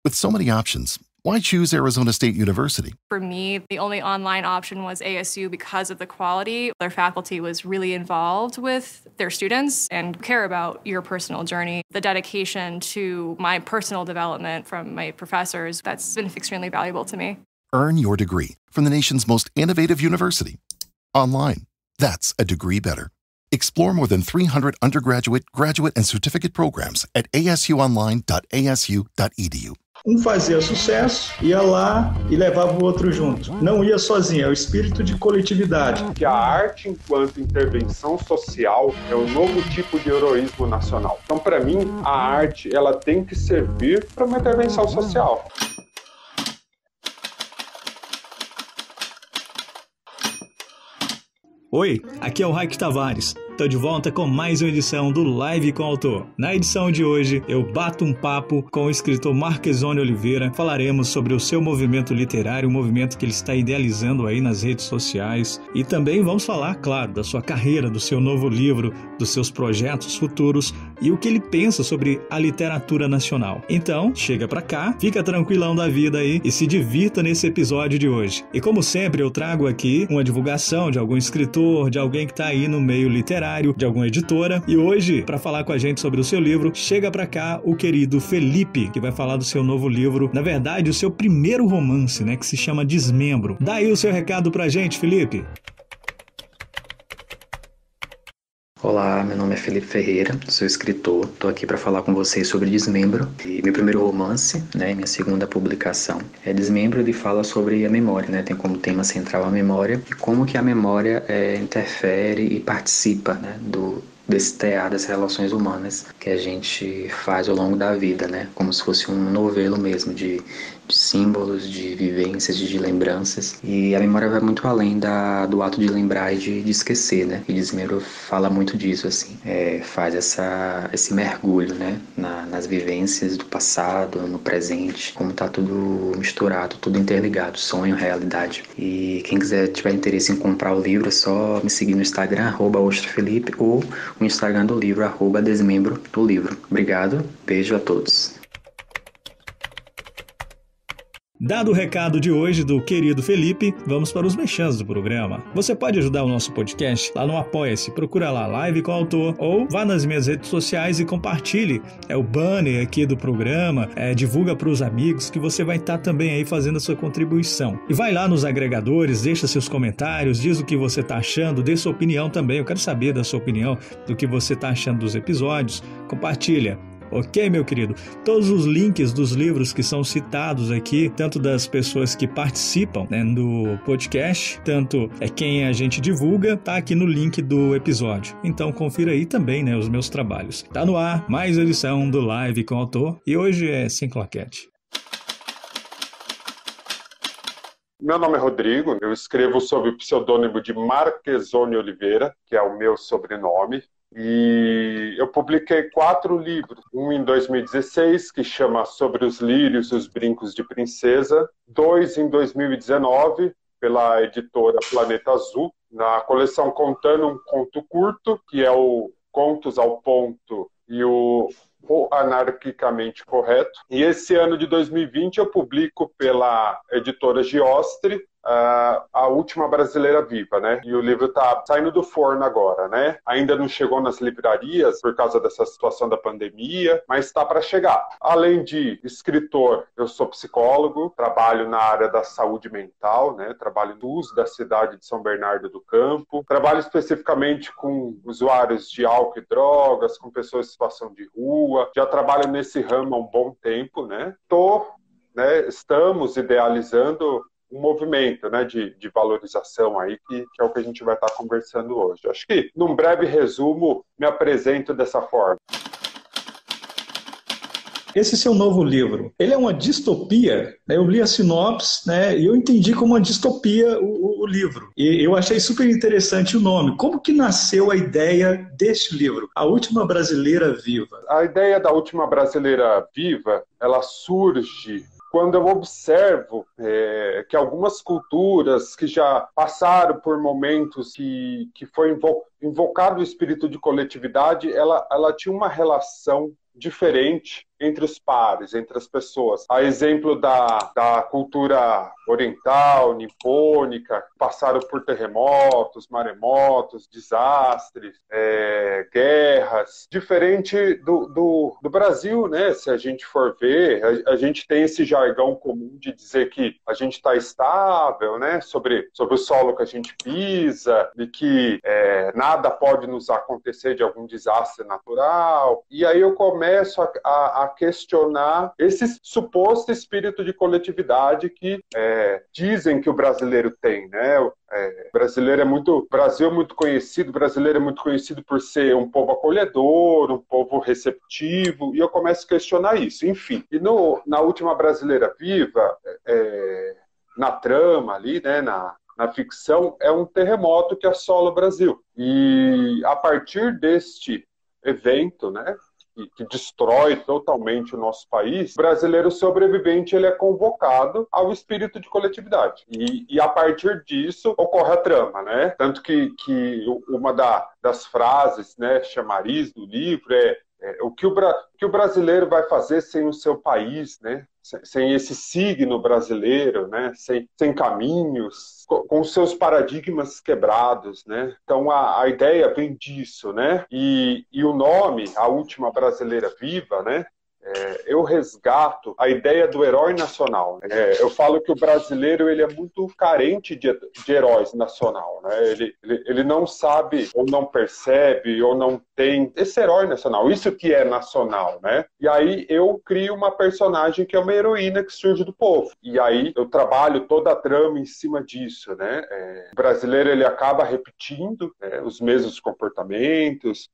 With so many options, why choose Arizona State University? For me, the only online option was ASU because of the quality. Their faculty was really involved with their students and care about your personal journey. The dedication to my personal development from my professors, that's been extremely valuable to me. Earn your degree from the nation's most innovative university. Online. That's a degree better. Explore more than 300 undergraduate, graduate, and certificate programs at asuonline.asu.edu. Fazia sucesso, ia lá e levava o outro junto. Não ia sozinho, é o espírito de coletividade. Que a arte, enquanto intervenção social, é um novo tipo de heroísmo nacional. Então, para mim, a arte ela tem que servir para uma intervenção social. Oi, aqui é o Raik Tavares. Estou de volta com mais uma edição do Live com o Autor. Na edição de hoje, eu bato um papo com o escritor Marquezone Oliveira. Falaremos sobre o seu movimento literário, o movimento que ele está idealizando aí nas redes sociais. E também vamos falar, claro, da sua carreira, do seu novo livro, dos seus projetos futuros e o que ele pensa sobre a literatura nacional. Então, chega pra cá, fica tranquilão da vida aí e se divirta nesse episódio de hoje. E como sempre, eu trago aqui uma divulgação de algum escritor, de alguém que está aí no meio literário, de alguma editora. E hoje, para falar com a gente sobre o seu livro, chega pra cá o querido Felipe, que vai falar do seu novo livro, na verdade, o seu primeiro romance, né, que se chama Desmembro. Dá aí o seu recado pra gente, Felipe. Olá, meu nome é Felipe Ferreira, sou escritor, estou aqui para falar com vocês sobre Desmembro, e meu primeiro romance, né, minha segunda publicação. Desmembro, ele fala sobre a memória, né, tem como tema central a memória e como que a memória interfere e participa, né, desse teatro, das relações humanas que a gente faz ao longo da vida, né, como se fosse um novelo mesmo de símbolos, de vivências, de lembranças. E a memória vai muito além do ato de lembrar e de esquecer, né? E Desmembro fala muito disso, assim. Faz esse mergulho, né? Nas vivências do passado, no presente, como tá tudo misturado, tudo interligado, sonho, realidade. E quem tiver interesse em comprar o livro, é só me seguir no Instagram, @ostrafelipe, ou o Instagram do livro, @desmembro do livro. Obrigado, beijo a todos. Dado o recado de hoje do querido Felipe, vamos para os merchans do programa. Você pode ajudar o nosso podcast lá no Apoia-se, procura lá Live com o Autor, ou vá nas minhas redes sociais e compartilhe o banner aqui do programa, divulga para os amigos que você vai estar também aí fazendo a sua contribuição. E vai lá nos agregadores, deixa seus comentários, diz o que você está achando, dê sua opinião também, eu quero saber da sua opinião, do que você está achando dos episódios, compartilha. Ok, meu querido? Todos os links dos livros que são citados aqui, tanto das pessoas que participam, né, do podcast, tanto quem a gente divulga, tá aqui no link do episódio. Então confira aí também, né, os meus trabalhos. Tá no ar, mais edição do Live com o Autor, e hoje é sem claquete. Meu nome é Rodrigo, eu escrevo sob o pseudônimo de Marquezone Oliveira, que é o meu sobrenome. E eu publiquei 4 livros, um em 2016, que chama Sobre os Lírios e os Brincos de Princesa, 2 em 2019, pela editora Planeta Azul, na coleção Contando um Conto Curto, que é o Contos ao Ponto e o Anarquicamente Correto. E esse ano de 2020 eu publico pela editora Giostre, A Última Brasileira Viva, né? E o livro tá saindo do forno agora, né? Ainda não chegou nas livrarias por causa dessa situação da pandemia, mas está para chegar. Além de escritor, eu sou psicólogo, trabalho na área da saúde mental, né? Trabalho no SUS da cidade de São Bernardo do Campo. Trabalho especificamente com usuários de álcool e drogas, com pessoas em situação de rua. Já trabalho nesse ramo há um bom tempo, né? Estamos idealizando um movimento, né, de valorização aí, que é o que a gente vai estar conversando hoje. Acho que, num breve resumo, me apresento dessa forma. Esse seu novo livro, ele é uma distopia, né? Eu li a sinopse, né, e eu entendi como uma distopia o livro. E eu achei super interessante o nome. Como que nasceu a ideia deste livro, A Última Brasileira Viva? A ideia da Última Brasileira Viva, ela surge quando eu observo que algumas culturas que já passaram por momentos que foi invocado o espírito de coletividade, ela tinha uma relação diferente entre os pares, entre as pessoas. A exemplo da cultura oriental, nipônica, passaram por terremotos, maremotos, desastres, guerras. Diferente do Brasil, né? Se a gente for ver, a gente tem esse jargão comum de dizer que a gente está estável, né? Sobre o solo que a gente pisa, e que nada pode nos acontecer de algum desastre natural. E aí eu começo a questionar esse suposto espírito de coletividade que dizem que o brasileiro tem, né? O Brasil é muito conhecido, o brasileiro é muito conhecido por ser um povo acolhedor, um povo receptivo, e eu começo a questionar isso. Enfim, e na última Brasileira Viva, na trama ali, né, na ficção, é um terremoto que assola o Brasil. E a partir deste evento, né, que destrói totalmente o nosso país, o brasileiro sobrevivente ele é convocado ao espírito de coletividade. E a partir disso ocorre a trama, né? Tanto que uma das frases, né, chamariz do livro o que o brasileiro vai fazer sem o seu país, né? Sem esse signo brasileiro, né? Sem caminhos, com seus paradigmas quebrados, né? Então a ideia vem disso, né? E o nome, A Última Brasileira Viva, né? Eu resgato a ideia do herói nacional. Eu falo que o brasileiro ele é muito carente de heróis nacional, né? Ele não sabe, ou não percebe, ou não tem esse herói nacional, isso que é nacional, né? E aí eu crio uma personagem que é uma heroína que surge do povo. E aí eu trabalho toda a trama em cima disso, né? O brasileiro ele acaba repetindo, né, os mesmos comportamentos,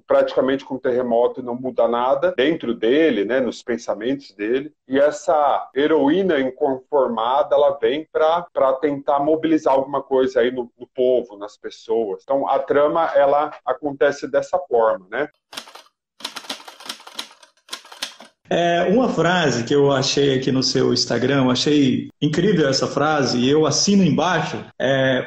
praticamente com o terremoto não muda nada dentro dele, né, nos pensamentos dele, e essa heroína inconformada, ela vem para tentar mobilizar alguma coisa aí no povo, nas pessoas. Então a trama, ela acontece dessa forma, né? Uma frase que eu achei aqui no seu Instagram, eu achei incrível essa frase, e eu assino embaixo.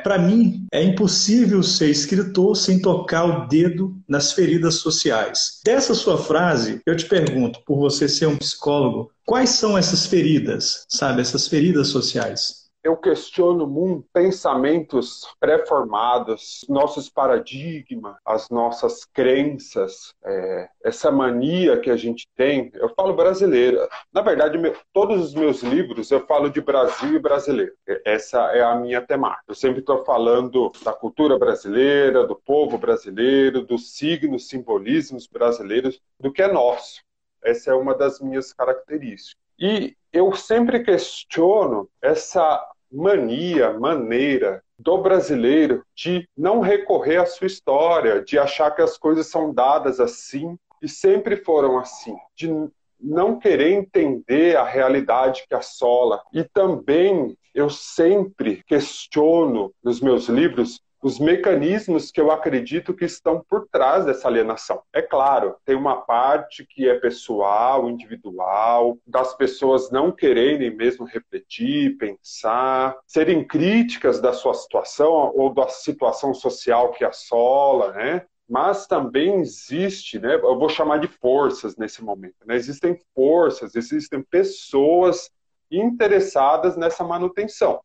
Para mim, é impossível ser escritor sem tocar o dedo nas feridas sociais. Dessa sua frase, eu te pergunto, por você ser um psicólogo, quais são essas feridas, sabe, essas feridas sociais? Eu questiono muito pensamentos pré-formados, nossos paradigmas, as nossas crenças, essa mania que a gente tem. Eu falo brasileira. Na verdade, todos os meus livros eu falo de Brasil e brasileiro. Essa é a minha temática. Eu sempre estou falando da cultura brasileira, do povo brasileiro, dos signos, simbolismos brasileiros, do que é nosso. Essa é uma das minhas características. E eu sempre questiono essa maneira do brasileiro de não recorrer à sua história, de achar que as coisas são dadas assim e sempre foram assim, de não querer entender a realidade que assola. E também eu sempre questiono nos meus livros os mecanismos que eu acredito que estão por trás dessa alienação. É claro, tem uma parte que é pessoal, individual, das pessoas não quererem mesmo refletir, pensar, serem críticas da sua situação ou da situação social que assola, né? Mas também existe, né? Eu vou chamar de forças nesse momento, né? Existem forças, existem pessoas interessadas nessa manutenção.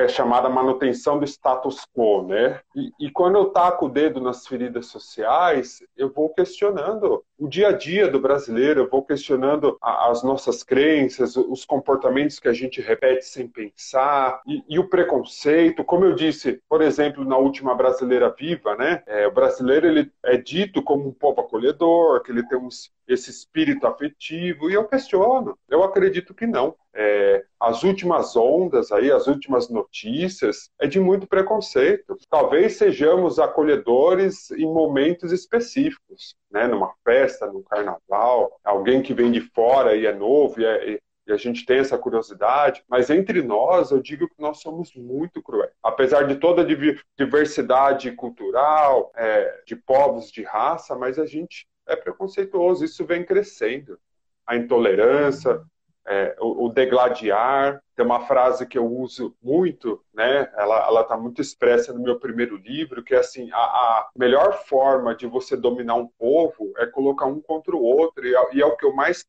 Chamada manutenção do status quo, né? E quando eu taco o dedo nas feridas sociais, eu vou questionando o dia a dia do brasileiro, eu vou questionando as nossas crenças, os comportamentos que a gente repete sem pensar, e o preconceito. Como eu disse, por exemplo, na última Brasileira Viva, né? O brasileiro ele é dito como um povo acolhedor, que ele tem esse espírito afetivo, e eu questiono. Eu acredito que não. As últimas ondas aí, as últimas notícias, é de muito preconceito. Talvez sejamos acolhedores em momentos específicos, né? Numa festa, num carnaval, alguém que vem de fora e é novo e a gente tem essa curiosidade, mas entre nós, eu digo que nós somos muito cruéis. Apesar de toda a diversidade cultural, de povos, de raça, mas a gente é preconceituoso, isso vem crescendo. A intolerância, o degladiar. Tem uma frase que eu uso muito, né? Ela está muito expressa no meu primeiro livro, que é assim, a melhor forma de você dominar um povo é colocar um contra o outro, e é o que eu mais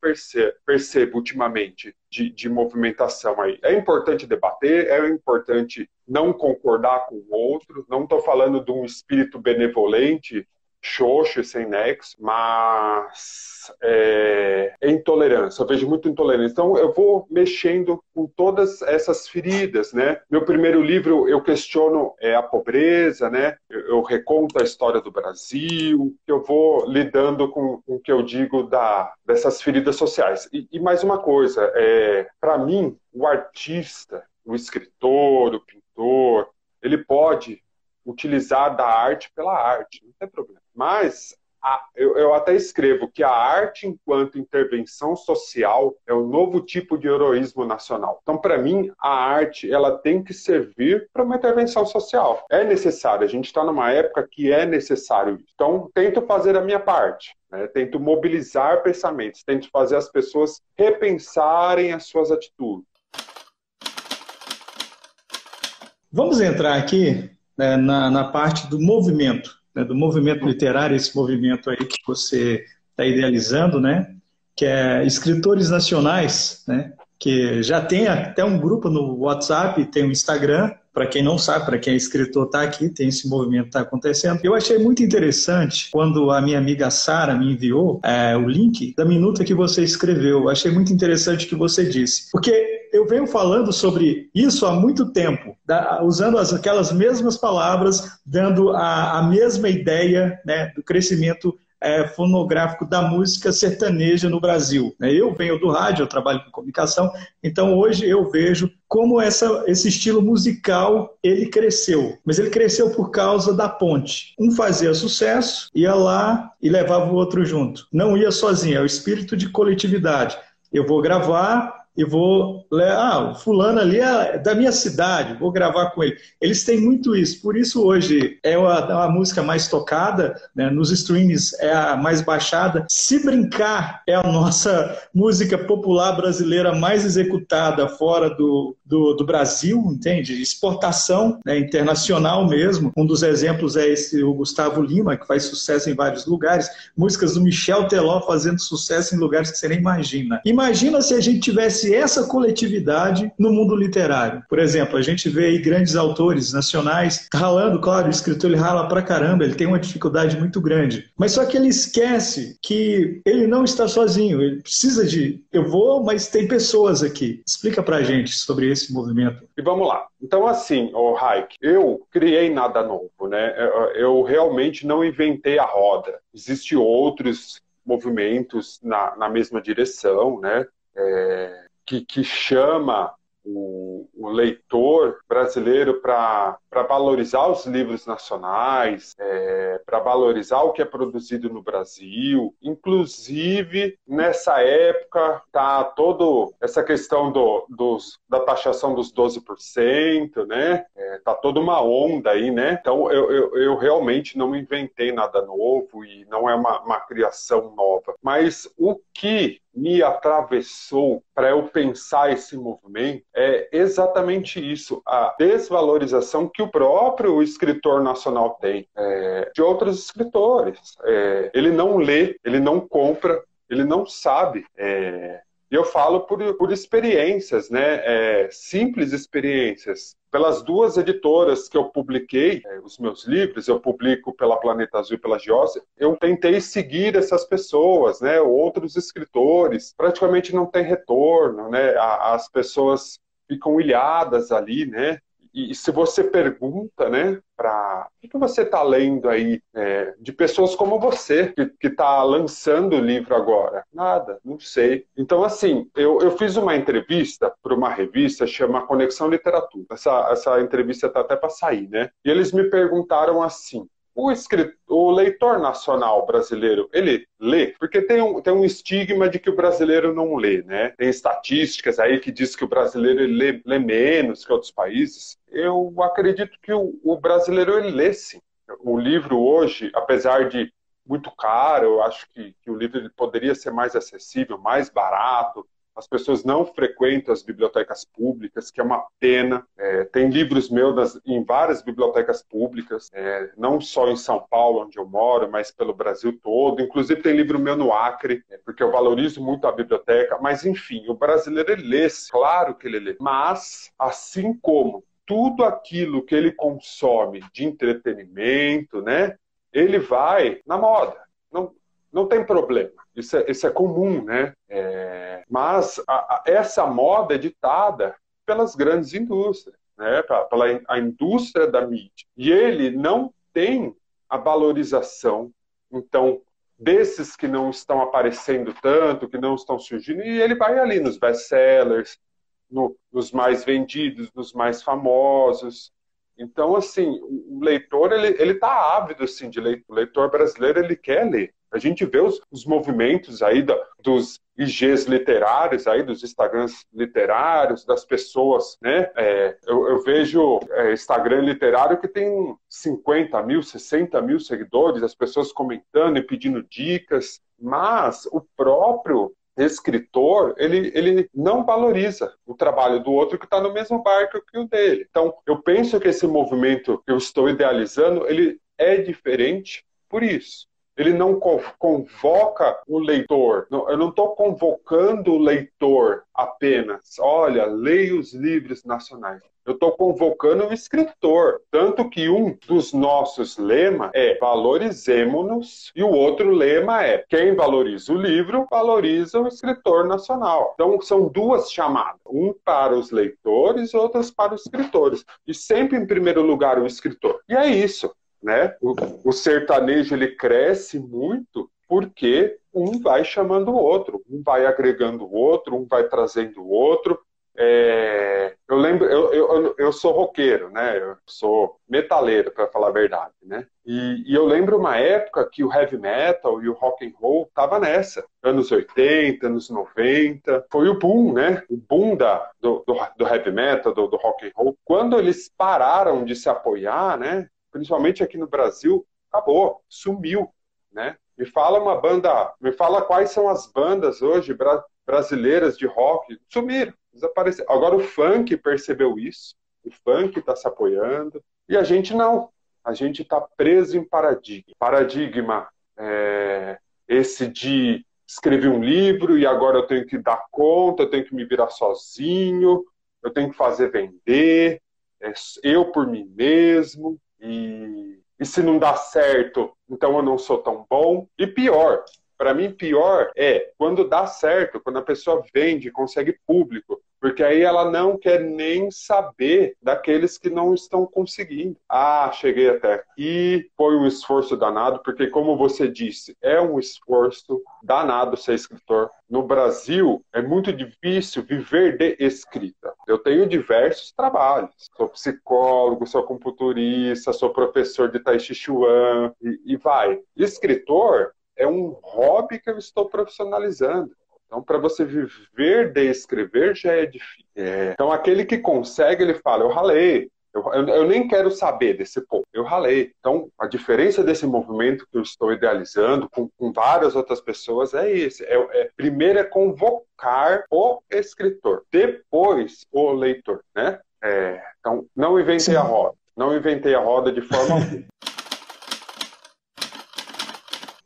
percebo ultimamente de movimentação aí. É importante debater, é importante não concordar com o outro, não estou falando de um espírito benevolente, xoxo e sem nexo, mas é intolerância. Eu vejo muita intolerância. Então, eu vou mexendo com todas essas feridas, né? Meu primeiro livro, eu questiono a pobreza, né? Eu reconto a história do Brasil, eu vou lidando com o que eu digo dessas feridas sociais. E mais uma coisa, para mim, o artista, o escritor, o pintor, ele pode utilizar da arte pela arte, não tem problema. Mas eu até escrevo que a arte, enquanto intervenção social, é um novo tipo de heroísmo nacional. Então, para mim, a arte ela tem que servir para uma intervenção social. É necessário, a gente está numa época que é necessário isso. Então, tento fazer a minha parte. Né? Tento mobilizar pensamentos, tento fazer as pessoas repensarem as suas atitudes. Vamos entrar aqui, né, na parte do movimento, né, do movimento literário, esse movimento aí que você está idealizando, né, que é escritores nacionais, né, que já tem até um grupo no WhatsApp, tem um Instagram. Para quem não sabe, para quem é escritor, está aqui, tem esse movimento que está acontecendo. Eu achei muito interessante quando a minha amiga Sara me enviou o link da minuta que você escreveu. Eu achei muito interessante o que você disse. Porque eu venho falando sobre isso há muito tempo, usando aquelas mesmas palavras, dando a mesma ideia, né, do crescimento fonográfico da música sertaneja no Brasil. Eu venho do rádio, eu trabalho com comunicação, então hoje eu vejo como esse estilo musical ele cresceu. Mas ele cresceu por causa da ponte. Um fazia sucesso, ia lá e levava o outro junto. Não ia sozinho, é o espírito de coletividade. Eu vou gravar e vou... o fulano ali é da minha cidade, vou gravar com ele. Eles têm muito isso. Por isso hoje é a música mais tocada, né? Nos streams é a mais baixada. Se brincar, é a nossa música popular brasileira mais executada fora do Brasil, entende? Exportação, né? Internacional mesmo. Um dos exemplos é o Gustavo Lima, que faz sucesso em vários lugares. Músicas do Michel Teló fazendo sucesso em lugares que você nem imagina. Imagina se a gente tivesse essa coletividade no mundo literário. Por exemplo, a gente vê aí grandes autores nacionais ralando, claro, o escritor ele rala pra caramba, ele tem uma dificuldade muito grande. Mas só que ele esquece que ele não está sozinho, ele precisa eu vou, mas tem pessoas aqui. Explica pra gente sobre esse movimento. E vamos lá. Então, assim, Raik, eu criei nada novo, né? Eu realmente não inventei a roda. Existem outros movimentos na mesma direção, né? Que chama o leitor brasileiro para valorizar os livros nacionais, para valorizar o que é produzido no Brasil. Inclusive, nessa época, está toda essa questão da taxação dos 12%, né? Tá toda uma onda aí, né? Então, eu realmente não inventei nada novo e não é uma criação nova. Mas o que me atravessou para eu pensar esse movimento é exatamente isso, a desvalorização que o próprio escritor nacional tem de outros escritores. Ele não lê, ele não compra, ele não sabe. E eu falo por experiências, né? Simples experiências. Pelas duas editoras que eu publiquei os meus livros, eu publico pela Planeta Azul e pela Giose, eu tentei seguir essas pessoas, né? Outros escritores, praticamente não tem retorno, né? As pessoas ficam ilhadas ali, né? E se você pergunta, né, o que você está lendo aí de pessoas como você, que está lançando o livro agora? Nada, não sei. Então, assim, eu fiz uma entrevista para uma revista chama Conexão Literatura. Essa entrevista está até para sair, né? E eles me perguntaram assim, o leitor nacional brasileiro, ele lê? Porque tem um estigma de que o brasileiro não lê, né? Tem estatísticas aí que diz que o brasileiro ele lê menos que outros países. Eu acredito que o brasileiro ele lê sim. O livro hoje, apesar de muito caro, eu acho que o livro ele poderia ser mais acessível, mais barato, as pessoas não frequentam as bibliotecas públicas, que é uma pena. Tem livros meus em várias bibliotecas públicas, não só em São Paulo, onde eu moro, mas pelo Brasil todo. Inclusive tem livro meu no Acre, porque eu valorizo muito a biblioteca. Mas, enfim, o brasileiro, ele lê, claro que ele lê. Mas, assim como tudo aquilo que ele consome de entretenimento, né, ele vai na moda. Não tem problema. Isso é comum, né? Mas essa moda é ditada pelas grandes indústrias, né? Pela a indústria da mídia. E ele não tem a valorização, então, desses que não estão aparecendo tanto, que não estão surgindo, e ele vai ali nos best-sellers, nos mais vendidos, nos mais famosos. Então, assim, o leitor, ele tá ávido, assim, de ler. O leitor brasileiro, ele quer ler. A gente vê os movimentos aí dos IGs literários, aí, dos Instagrams literários, das pessoas, né? Eu vejo Instagram literário que tem 50 mil, 60 mil seguidores, as pessoas comentando e pedindo dicas, mas o próprio escritor, ele não valoriza o trabalho do outro que está no mesmo barco que o dele. Então, eu penso que esse movimento que eu estou idealizando, ele é diferente por isso. Ele não convoca o leitor. Eu não estou convocando o leitor apenas. Olha, leia os livros nacionais. Eu estou convocando o escritor. Tanto que um dos nossos lemas é valorizemo-nos e o outro lema é quem valoriza o livro, valoriza o escritor nacional. Então são duas chamadas. Um para os leitores, outras para os escritores. E sempre em primeiro lugar o escritor. E é isso. Né? O sertanejo ele cresce muito porque um vai chamando o outro, um vai agregando o outro, um vai trazendo o outro. Eu lembro, eu sou roqueiro, né? Eu sou metaleiro, para falar a verdade, né? E eu lembro uma época que o heavy metal e o rock and roll tava nessa, anos 80, anos 90, foi o boom, né? O boom do heavy metal, do rock and roll. Quando eles pararam de se apoiar, né? Principalmente aqui no Brasil, acabou, sumiu, né? Me fala quais são as bandas hoje brasileiras de rock, sumiram, desapareceram. Agora o funk percebeu isso, o funk está se apoiando, e a gente não, a gente está preso em paradigma. Paradigma esse de escrever um livro e agora eu tenho que dar conta, eu tenho que me virar sozinho, eu tenho que fazer vender, eu por mim mesmo. E se não dá certo, então eu não sou tão bom. E pior, para mim pior é quando dá certo, quando a pessoa vende, consegue público, porque aí ela não quer nem saber daqueles que não estão conseguindo. Cheguei até aqui, foi um esforço danado, porque como você disse, é um esforço danado ser escritor. No Brasil, é muito difícil viver de escrita. Eu tenho diversos trabalhos. Sou psicólogo, sou computurista, sou professor de Tai Chi Chuan, e vai. Escritor é um hobby que eu estou profissionalizando. Então, para você viver de escrever já é difícil. Então, aquele que consegue, ele fala, eu ralei. Eu nem quero saber desse povo, eu ralei. Então, a diferença desse movimento que eu estou idealizando com várias outras pessoas é esse. Primeiro é convocar o escritor, depois o leitor, né? Então, não inventei a roda. Não inventei a roda de forma alguma.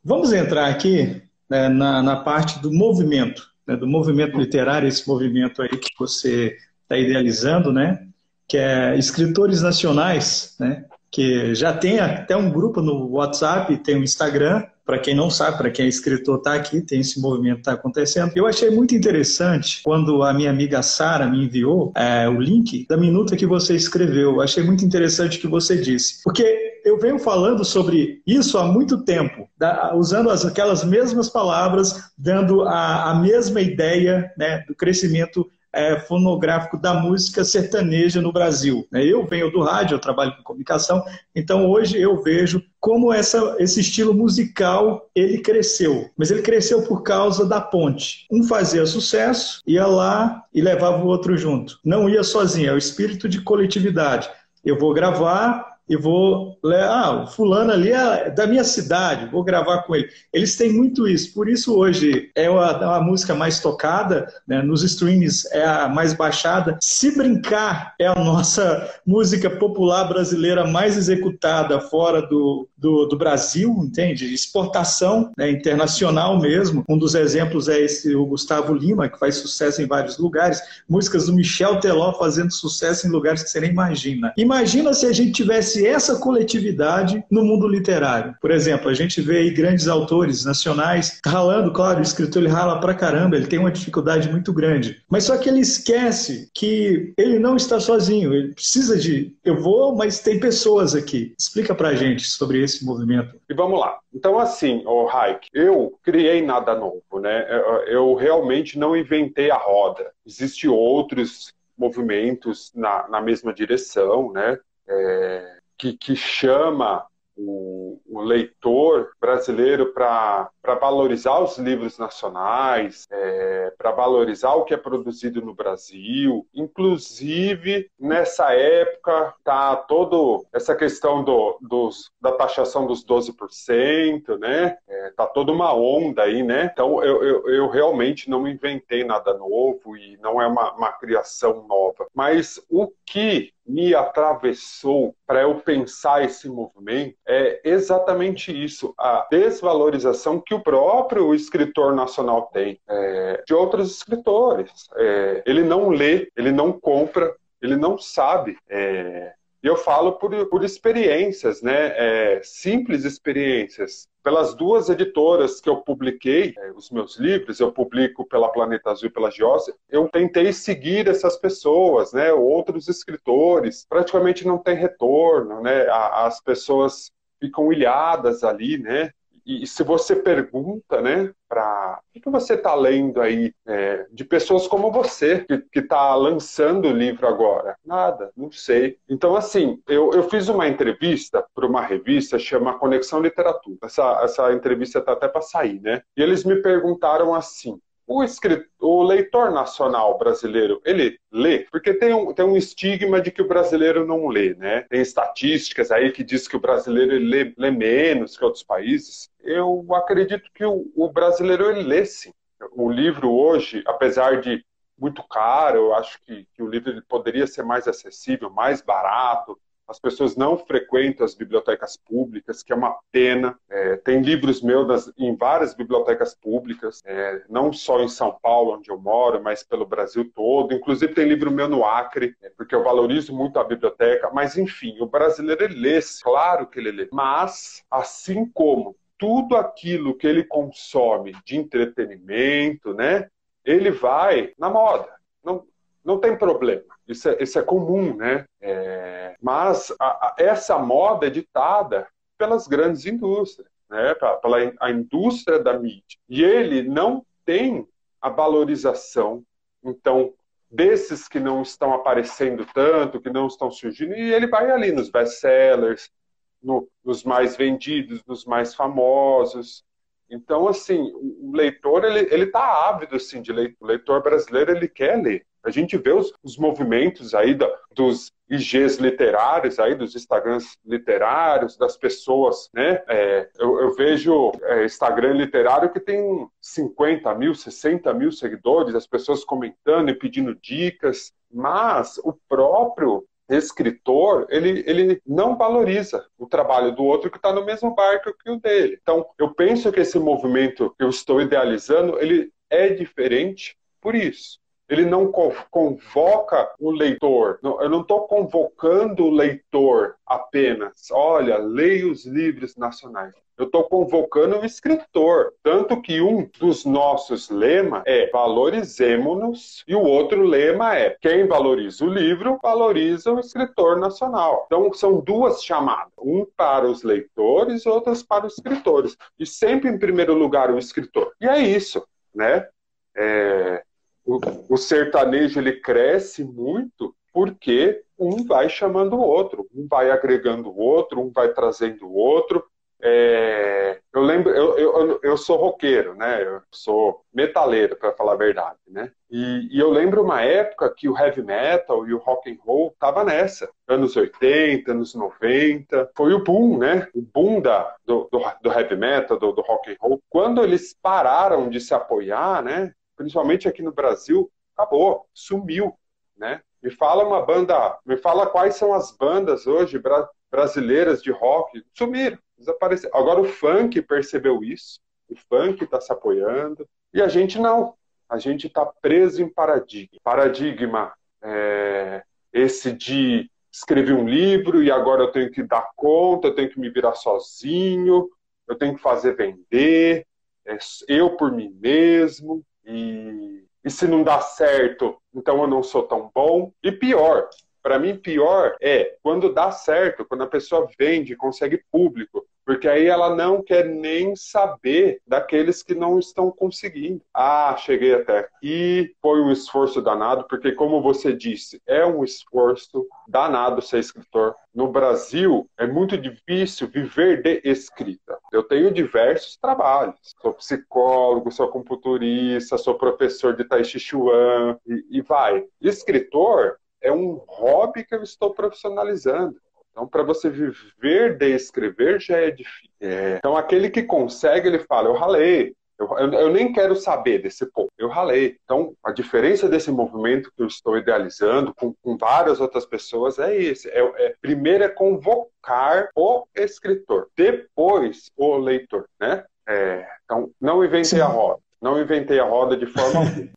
Vamos entrar aqui, né, na parte do movimento, né, do movimento literário, esse movimento aí que você está idealizando, né, que é escritores nacionais, né, que já tem até um grupo no WhatsApp, tem um Instagram, para quem não sabe, para quem é escritor está aqui, tem esse movimento que está acontecendo. Eu achei muito interessante quando a minha amiga Sara me enviou o link da minuta que você escreveu. Eu achei muito interessante o que você disse, porque eu venho falando sobre isso há muito tempo, usando aquelas mesmas palavras, dando a mesma ideia, né, do crescimento fonográfico da música sertaneja no Brasil. Eu venho do rádio, eu trabalho com comunicação, então hoje eu vejo como esse estilo musical ele cresceu. Mas ele cresceu por causa da ponte. Um fazia sucesso, ia lá e levava o outro junto. Não ia sozinho, é o espírito de coletividade. Eu vou gravar, e vou... o fulano ali é da minha cidade, vou gravar com ele. Eles têm muito isso, por isso hoje é a música mais tocada, né, nos streams é a mais baixada. Se brincar, é a nossa música popular brasileira mais executada fora do Brasil, entende? Exportação, né, internacional mesmo. Um dos exemplos é o Gustavo Lima, que faz sucesso em vários lugares. Músicas do Michel Teló fazendo sucesso em lugares que você nem imagina. Imagina se a gente tivesse essa coletividade no mundo literário. Por exemplo, a gente vê aí grandes autores nacionais ralando, claro, o escritor ele rala pra caramba, ele tem uma dificuldade muito grande. Mas só que ele esquece que ele não está sozinho, ele precisa de... Eu vou, mas tem pessoas aqui. Explica pra gente sobre esse movimento. E vamos lá. Então, assim, Raik, eu criei nada novo, né? Eu realmente não inventei a roda. Existem outros movimentos na mesma direção, né? Que chama o leitor brasileiro para valorizar os livros nacionais, para valorizar o que é produzido no Brasil. Inclusive, nessa época, tá toda essa questão da taxação dos 12%, né? Tá toda uma onda aí, né? Então, eu realmente não inventei nada novo e não é uma criação nova. Mas o que me atravessou para eu pensar esse movimento é exatamente isso, a desvalorização que o próprio escritor nacional tem de outros escritores. Ele não lê, ele não compra, ele não sabe. E eu falo por experiências, né? Simples experiências. Pelas duas editoras que eu publiquei os meus livros, eu publico pela Planeta Azul e pela Giose, eu tentei seguir essas pessoas, né? Outros escritores, praticamente não tem retorno, né? As pessoas ficam ilhadas ali, né? E se você pergunta, né, o que você está lendo aí de pessoas como você, que está lançando o livro agora? Nada, não sei. Então, assim, eu fiz uma entrevista para uma revista chama Conexão Literatura. Essa entrevista está até para sair, né? E eles me perguntaram assim, o leitor nacional brasileiro, ele lê? Porque tem um estigma de que o brasileiro não lê, né? Tem estatísticas aí que diz que o brasileiro ele lê menos que outros países. Eu acredito que o brasileiro ele lê sim. O livro hoje, apesar de muito caro, eu acho que o livro ele poderia ser mais acessível, mais barato. As pessoas não frequentam as bibliotecas públicas, que é uma pena. Tem livros meus em várias bibliotecas públicas, não só em São Paulo, onde eu moro, mas pelo Brasil todo. Inclusive tem livro meu no Acre, porque eu valorizo muito a biblioteca. Mas, enfim, o brasileiro ele lê, claro que ele lê. Mas, assim como tudo aquilo que ele consome de entretenimento, né, ele vai na moda. Não tem problema. Isso é comum, né? Mas essa moda é ditada pelas grandes indústrias, né? Pela a indústria da mídia. E ele não tem a valorização, então, desses que não estão aparecendo tanto, que não estão surgindo, e ele vai ali nos best-sellers, nos mais vendidos, nos mais famosos. Então, assim, o leitor, ele tá ávido, assim, de ler. O leitor brasileiro, ele quer ler. A gente vê os movimentos aí dos IGs literários, aí, dos Instagrams literários, das pessoas, né? Eu vejo Instagram literário que tem 50 mil, 60 mil seguidores, as pessoas comentando e pedindo dicas, mas o próprio escritor, ele não valoriza o trabalho do outro que está no mesmo barco que o dele. Então, eu penso que esse movimento que eu estou idealizando, ele é diferente por isso. Ele não convoca o leitor. Eu não estou convocando o leitor apenas. Olha, leia os livros nacionais. Eu estou convocando o escritor. Tanto que um dos nossos lemas é valorizemo-nos e o outro lema é quem valoriza o livro, valoriza o escritor nacional. Então são duas chamadas. Um para os leitores e outras para os escritores. E sempre em primeiro lugar o escritor. E é isso, né? O sertanejo ele cresce muito porque um vai chamando o outro, um vai agregando o outro, um vai trazendo o outro. Eu lembro, eu sou roqueiro, né? Eu sou metaleiro, para falar a verdade, né? E eu lembro uma época que o heavy metal e o rock and roll tava nessa. Anos 80, anos 90. Foi o boom, né? O boom do heavy metal, do rock and roll. Quando eles pararam de se apoiar, né? Principalmente aqui no Brasil, acabou, sumiu, né? Me fala quais são as bandas hoje brasileiras de rock. Sumiram, desapareceram. Agora o funk percebeu isso. O funk está se apoiando. E a gente não. A gente está preso em paradigma. Paradigma esse de escrever um livro e agora eu tenho que dar conta, eu tenho que me virar sozinho, eu tenho que fazer vender, eu por mim mesmo, e se não dá certo, então eu não sou tão bom. E pior, para mim pior é quando dá certo, quando a pessoa vende, consegue público, porque aí ela não quer nem saber daqueles que não estão conseguindo. Ah, cheguei até aqui, foi um esforço danado, porque como você disse, é um esforço danado ser escritor. No Brasil, é muito difícil viver de escrita. Eu tenho diversos trabalhos. Sou psicólogo, sou computurista, sou professor de Tai Chi Chuan, e vai. Escritor é um hobby que eu estou profissionalizando. Então, para você viver de escrever já é difícil. Então, aquele que consegue, ele fala, eu ralei. Eu nem quero saber desse povo, eu ralei. Então, a diferença desse movimento que eu estou idealizando com várias outras pessoas é esse. Primeiro é convocar o escritor, depois o leitor, né? Então, não inventei a roda. Não inventei a roda de forma alguma.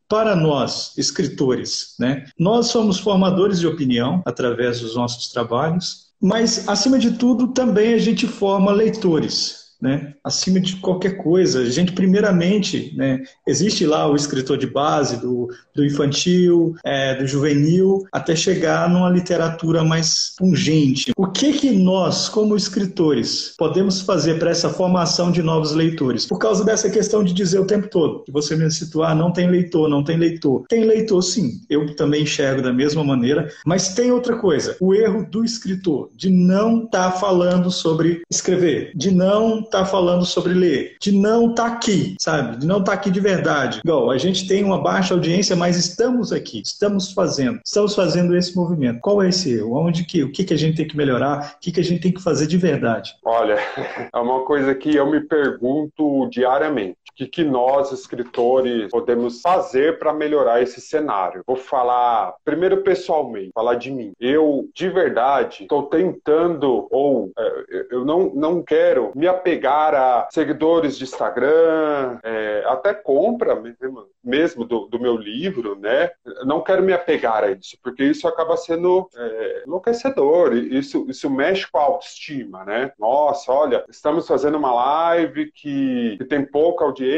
Para nós, escritores, né? Nós somos formadores de opinião através dos nossos trabalhos, mas, acima de tudo, também a gente forma leitores, né? Acima de qualquer coisa, a gente primeiramente, né, existe lá o escritor de base, do infantil, do juvenil, até chegar numa literatura mais pungente. O que nós, como escritores, podemos fazer para essa formação de novos leitores? Por causa dessa questão de dizer o tempo todo, que você me citou, não tem leitor, não tem leitor. Tem leitor sim, eu também enxergo da mesma maneira, mas tem outra coisa, o erro do escritor, de não estar falando sobre escrever, de não estar falando sobre ler, de não estar aqui, sabe? De não estar aqui de verdade. Igual, a gente tem uma baixa audiência, mas estamos aqui, estamos fazendo esse movimento. Qual é esse erro? O que a gente tem que melhorar? O que a gente tem que fazer de verdade? Olha, é uma coisa que eu me pergunto diariamente. O que nós, escritores, podemos fazer para melhorar esse cenário? Vou falar, primeiro pessoalmente, falar de mim. Eu, de verdade, estou tentando, eu não quero me apegar a seguidores de Instagram, até compra mesmo do meu livro, né? Não quero me apegar a isso, porque isso acaba sendo enlouquecedor, isso mexe com a autoestima, né? Nossa, olha, estamos fazendo uma live que tem pouca audiência,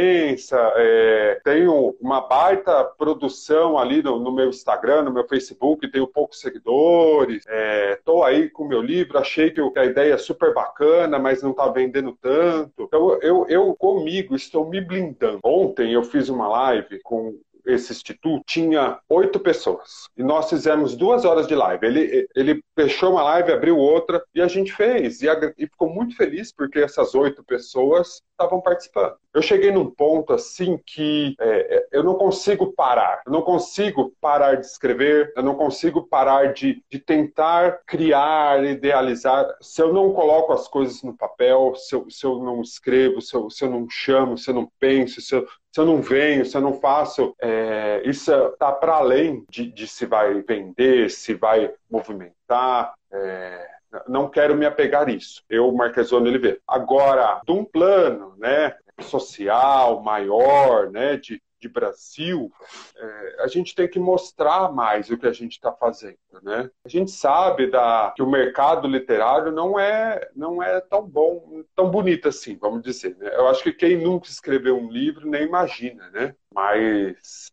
tenho uma baita produção ali no meu Instagram, no meu Facebook, tenho poucos seguidores, estou aí com o meu livro, achei que a ideia é super bacana, mas não está vendendo tanto. Então eu comigo estou me blindando. Ontem eu fiz uma live com esse instituto, tinha 8 pessoas. E nós fizemos 2 horas de live. Ele fechou uma live, abriu outra, e a gente fez. E ficou muito feliz porque essas 8 pessoas estavam participando. Eu cheguei num ponto assim que eu não consigo parar. Eu não consigo parar de escrever, eu não consigo parar de tentar criar, idealizar. Se eu não coloco as coisas no papel, se eu não escrevo, se eu não chamo, se eu não penso, se eu não venho, se eu não faço, isso está para além de se vai vender, se vai movimentar. Não quero me apegar a isso. Eu, Marquezone Oliveira. Agora, de um plano, né, social, maior, né, de Brasil, a gente tem que mostrar mais o que a gente está fazendo, né? A gente sabe que o mercado literário não é tão bom, tão bonito assim, vamos dizer, né? Eu acho que quem nunca escreveu um livro nem imagina, né? Mas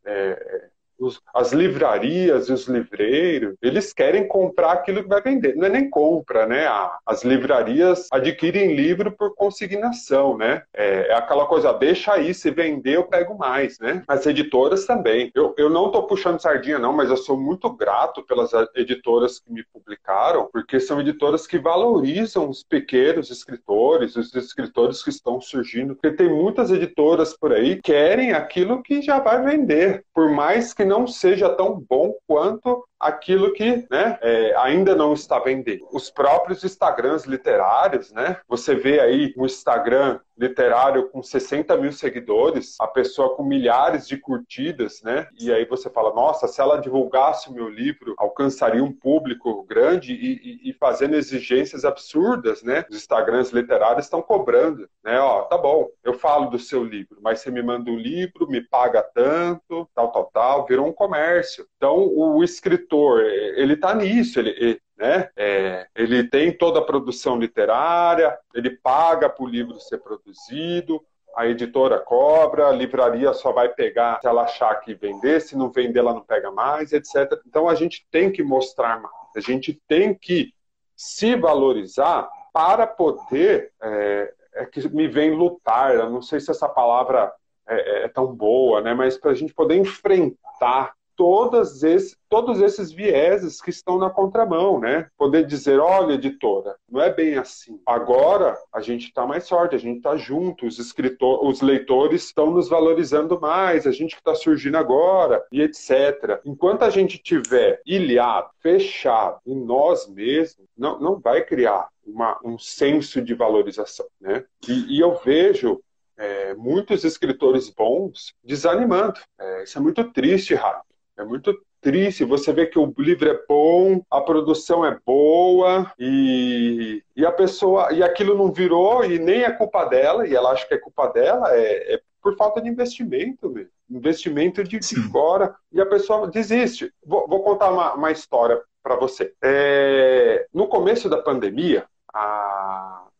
as livrarias e os livreiros, eles querem comprar aquilo que vai vender. Não é nem compra, né? As livrarias adquirem livro por consignação, né? É aquela coisa, deixa aí, se vender eu pego mais, né? As editoras também. Eu não estou puxando sardinha não, mas eu sou muito grato pelas editoras que me publicaram, porque são editoras que valorizam os pequenos escritores, os escritores que estão surgindo, porque tem muitas editoras por aí que querem aquilo que já vai vender, por mais que não seja tão bom quanto aquilo que, né, ainda não está vendendo. Os próprios Instagrams literários, né? Você vê aí um Instagram literário com 60 mil seguidores, a pessoa com milhares de curtidas, né? E aí você fala, nossa, se ela divulgasse o meu livro, alcançaria um público grande e fazendo exigências absurdas, né? Os Instagrams literários estão cobrando, né? Ó, tá bom, eu falo do seu livro, mas você me manda um livro, me paga tanto, tal, virou um comércio. Então, o escritor, ele tá nisso, né? Ele tem toda a produção literária, ele paga para o livro ser produzido, a editora cobra, a livraria só vai pegar se ela achar que vender, se não vender ela não pega mais, etc. Então a gente tem que mostrar mais, a gente tem que se valorizar para poder, que me vem lutar, eu não sei se essa palavra é tão boa, né? Mas para a gente poder enfrentar todos esses vieses que estão na contramão, né? Poder dizer, olha, editora, não é bem assim. Agora a gente está mais forte, a gente está junto, os leitores estão nos valorizando mais, a gente que está surgindo agora, e etc. Enquanto a gente tiver ilhado, fechado em nós mesmos, não vai criar um senso de valorização, né? E eu vejo muitos escritores bons desanimando. Isso é muito triste, Rafa. É muito triste. Você vê que o livro é bom, a produção é boa e a pessoa, e aquilo não virou e nem é culpa dela, e ela acha que é culpa dela, é por falta de investimento mesmo. Investimento de fora, e a pessoa desiste. Vou contar uma história para você. No começo da pandemia,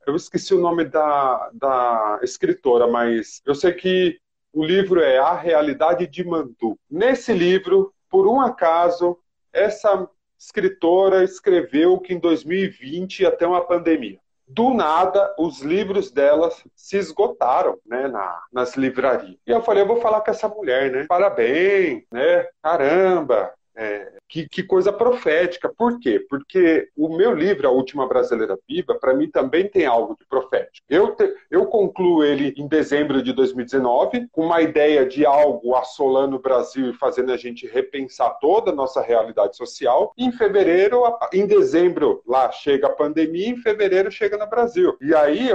eu esqueci o nome da escritora, mas eu sei que o livro é A Realidade de Mandu. Nesse livro, por um acaso, essa escritora escreveu que em 2020 ia ter uma pandemia. Do nada, os livros dela se esgotaram, né, nas livrarias. E eu falei, eu vou falar com essa mulher, né? Parabéns, né? Caramba! Que coisa profética. Por quê? Porque o meu livro, A Última Brasileira Viva, para mim também tem algo de profético. Eu concluo ele em dezembro de 2019, com uma ideia de algo assolando o Brasil e fazendo a gente repensar toda a nossa realidade social. E em dezembro, lá chega a pandemia, em fevereiro chega no Brasil. E aí,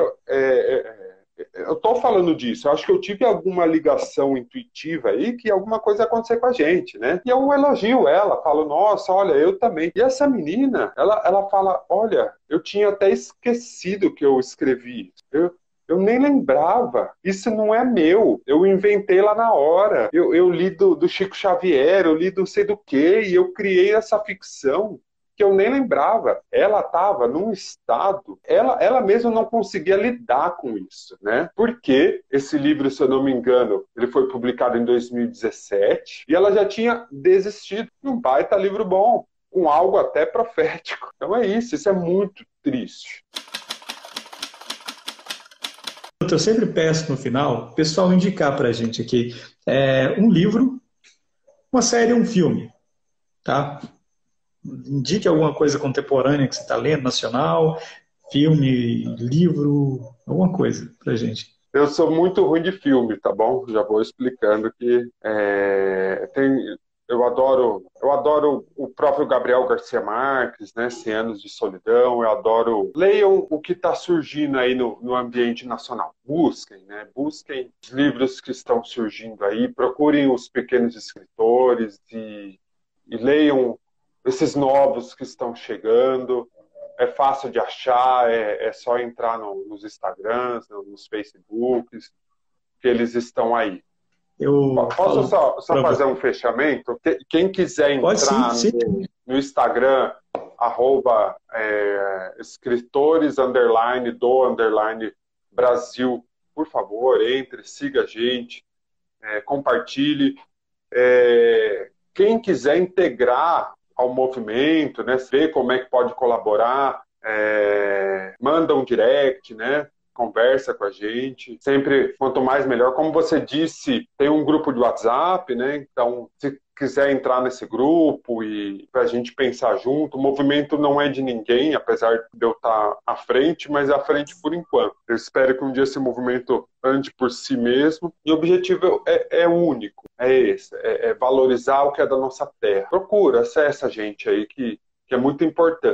eu estou falando disso, eu acho que eu tive alguma ligação intuitiva aí que alguma coisa ia acontecer com a gente, né? E eu elogio ela, falo, nossa, olha, eu também. E essa menina, ela fala, olha, eu tinha até esquecido que eu escrevi isso. Eu nem lembrava, isso não é meu, eu inventei lá na hora. Eu li do Chico Xavier, eu li do sei do quê, e eu criei essa ficção que eu nem lembrava. Ela estava num estado, ela mesma não conseguia lidar com isso, né? Porque esse livro, se eu não me engano, ele foi publicado em 2017 e ela já tinha desistido. Um baita livro bom, com algo até profético. Então é isso é muito triste. Eu sempre peço no final, o pessoal indicar para a gente aqui um livro, uma série, um filme, tá? Indique alguma coisa contemporânea que você está lendo, nacional, filme, livro, alguma coisa pra gente. Eu sou muito ruim de filme, tá bom? Já vou explicando que eu adoro o próprio Gabriel Garcia Marques, né? 100 Anos de Solidão. Eu adoro. Leiam o que está surgindo aí no ambiente nacional. Busquem, né? Busquem os livros que estão surgindo aí. Procurem os pequenos escritores e leiam esses novos que estão chegando. É fácil de achar, é só entrar nos Instagrams, nos Facebooks, que eles estão aí. Posso só fazer um fechamento? Quem quiser entrar no Instagram, @escritores _ Brasil, por favor, entre, siga a gente, compartilhe. quem quiser integrar ao movimento, né, ver como é que pode colaborar, manda um direct, né? Conversa com a gente, sempre quanto mais melhor. Como você disse, tem um grupo de WhatsApp, né? Então, se quiser entrar nesse grupo e para a gente pensar junto, o movimento não é de ninguém, apesar de eu estar à frente, mas é à frente por enquanto. Eu espero que um dia esse movimento ande por si mesmo e o objetivo é único, é esse, é valorizar o que é da nossa terra. Procura, acessa a gente aí que é muito importante.